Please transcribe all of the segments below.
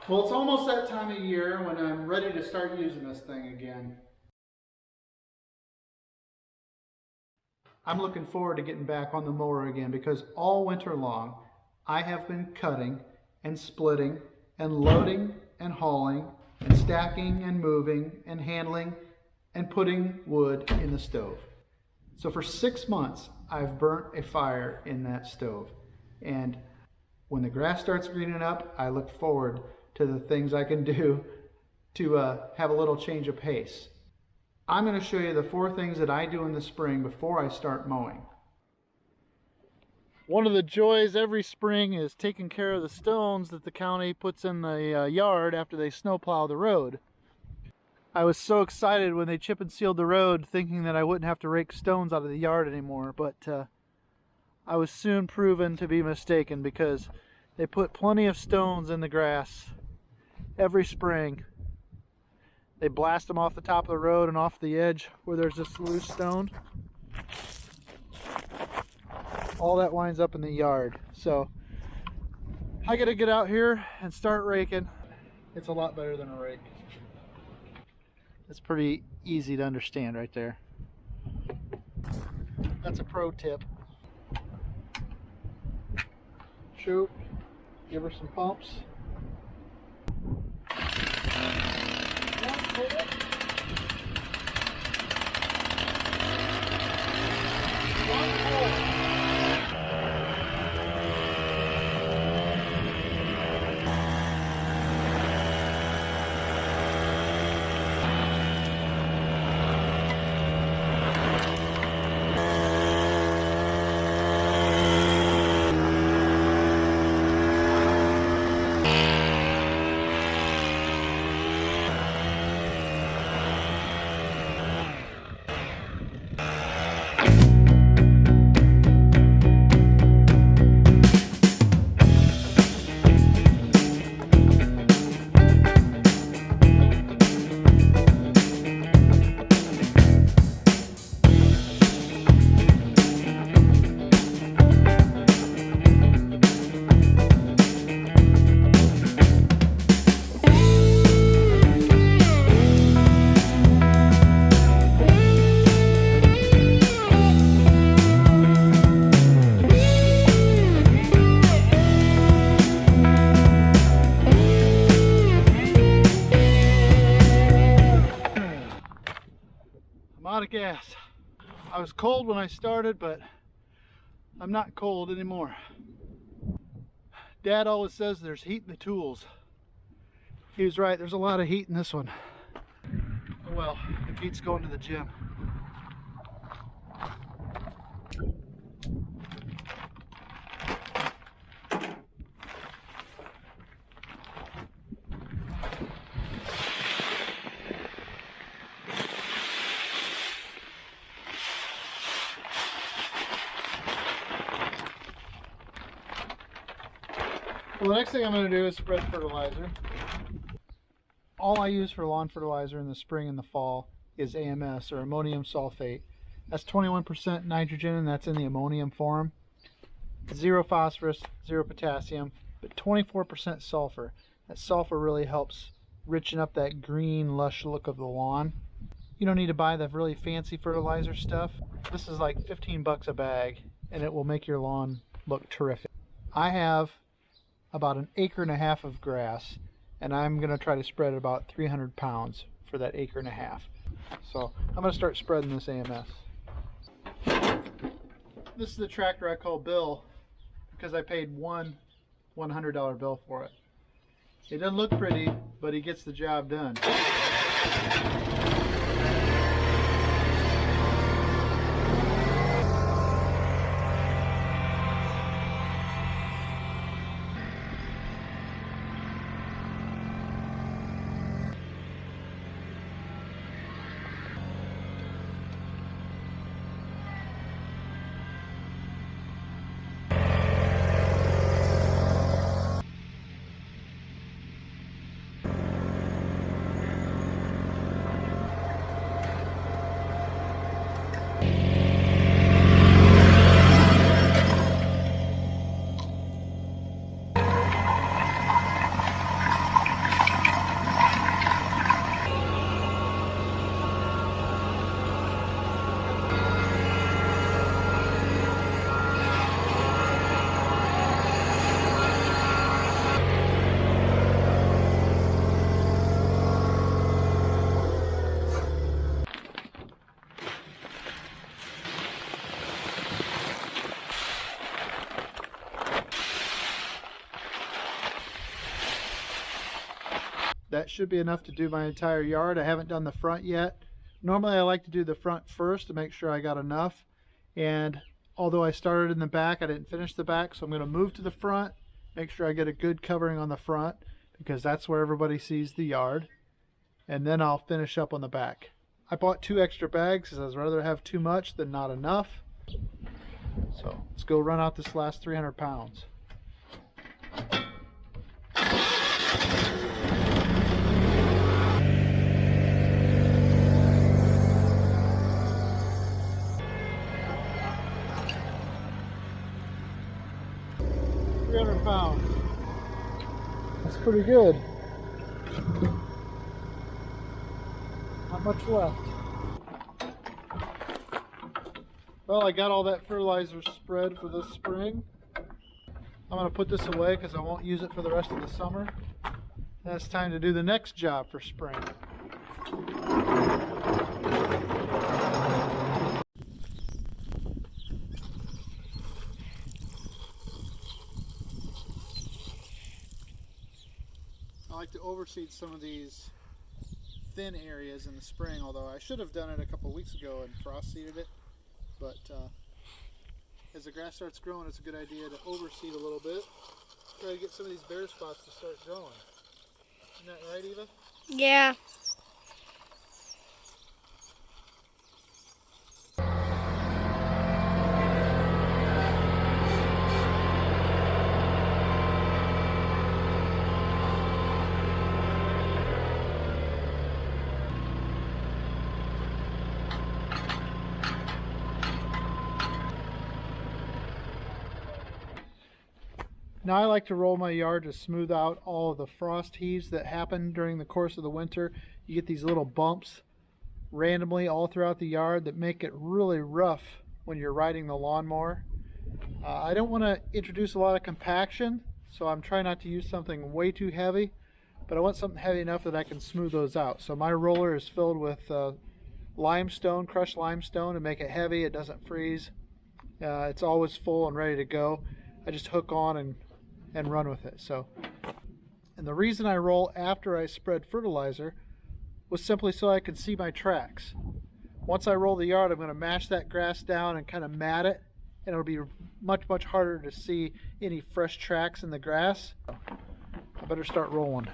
Well, it's almost that time of year when I'm ready to start using this thing again. I'm looking forward to getting back on the mower again because all winter long I have been cutting and splitting and loading and hauling and stacking and moving and handling and putting wood in the stove. So for 6 months I've burnt a fire in that stove, and when the grass starts greening up, I look forward to the things I can do to have a little change of pace. I'm going to show you the 4 things that I do in the spring before I start mowing. One of the joys every spring is taking care of the stones that the county puts in the yard after they snowplow the road. I was so excited when they chip and sealed the road, thinking that I wouldn't have to rake stones out of the yard anymore, but I was soon proven to be mistaken because they put plenty of stones in the grass every spring. They blast them off the top of the road and off the edge where there's this loose stone. All that winds up in the yard. So I gotta get out here and start raking. It's a lot better than a rake. It's pretty easy to understand right there. That's a pro tip. Shoot, give her some pumps. Out of gas. I was cold when I started, but I'm not cold anymore. Dad always says there's heat in the tools. He was right, there's a lot of heat in this one. Oh well, it beats going to the gym. Well, the next thing I'm going to do is spread fertilizer. All I use for lawn fertilizer in the spring and the fall is AMS, or ammonium sulfate. That's 21% nitrogen, and that's in the ammonium form. 0 phosphorus, 0 potassium, but 24% sulfur. That sulfur really helps richen up that green, lush look of the lawn. You don't need to buy the really fancy fertilizer stuff. This is like 15 bucks a bag, and it will make your lawn look terrific. I have about 1.5 acres of grass, and I'm going to try to spread about 300 pounds for that 1.5 acres. So I'm going to start spreading this AMS. This is the tractor I call Bill because I paid one $100 bill for it. It doesn't look pretty, but he gets the job done. That should be enough to do my entire yard. I haven't done the front yet. Normally I like to do the front first to make sure I got enough. And although I started in the back, I didn't finish the back. So I'm going to move to the front, make sure I get a good covering on the front, because that's where everybody sees the yard. And then I'll finish up on the back. I bought 2 extra bags because I'd rather have too much than not enough. So let's go run out this last 300 pounds. £300. That's pretty good. Not much left. Well, I got all that fertilizer spread for this spring. I'm going to put this away because I won't use it for the rest of the summer. Then it's time to do the next job for spring. I like to overseed some of these thin areas in the spring, although I should have done it a couple weeks ago and frost seeded it. But as the grass starts growing, it's a good idea to overseed a little bit. Try to get some of these bare spots to start growing. Isn't that right, Eva? Yeah. Now I like to roll my yard to smooth out all of the frost heaves that happen during the course of the winter. You get these little bumps randomly all throughout the yard that make it really rough when you're riding the lawnmower. I don't want to introduce a lot of compaction, so I'm trying not to use something way too heavy, but I want something heavy enough that I can smooth those out. So my roller is filled with limestone, crushed limestone, to make it heavy. It doesn't freeze. It's always full and ready to go. I just hook on and run with it. And the reason I roll after I spread fertilizer was simply so I could see my tracks. Once I roll the yard, I'm going to mash that grass down and kind of mat it, and it'll be much harder to see any fresh tracks in the grass. I better start rolling.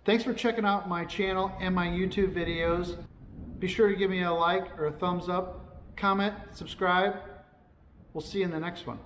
Thanks for checking out my channel and my YouTube videos. Be sure to give me a like or a thumbs up, comment, subscribe. We'll see you in the next one.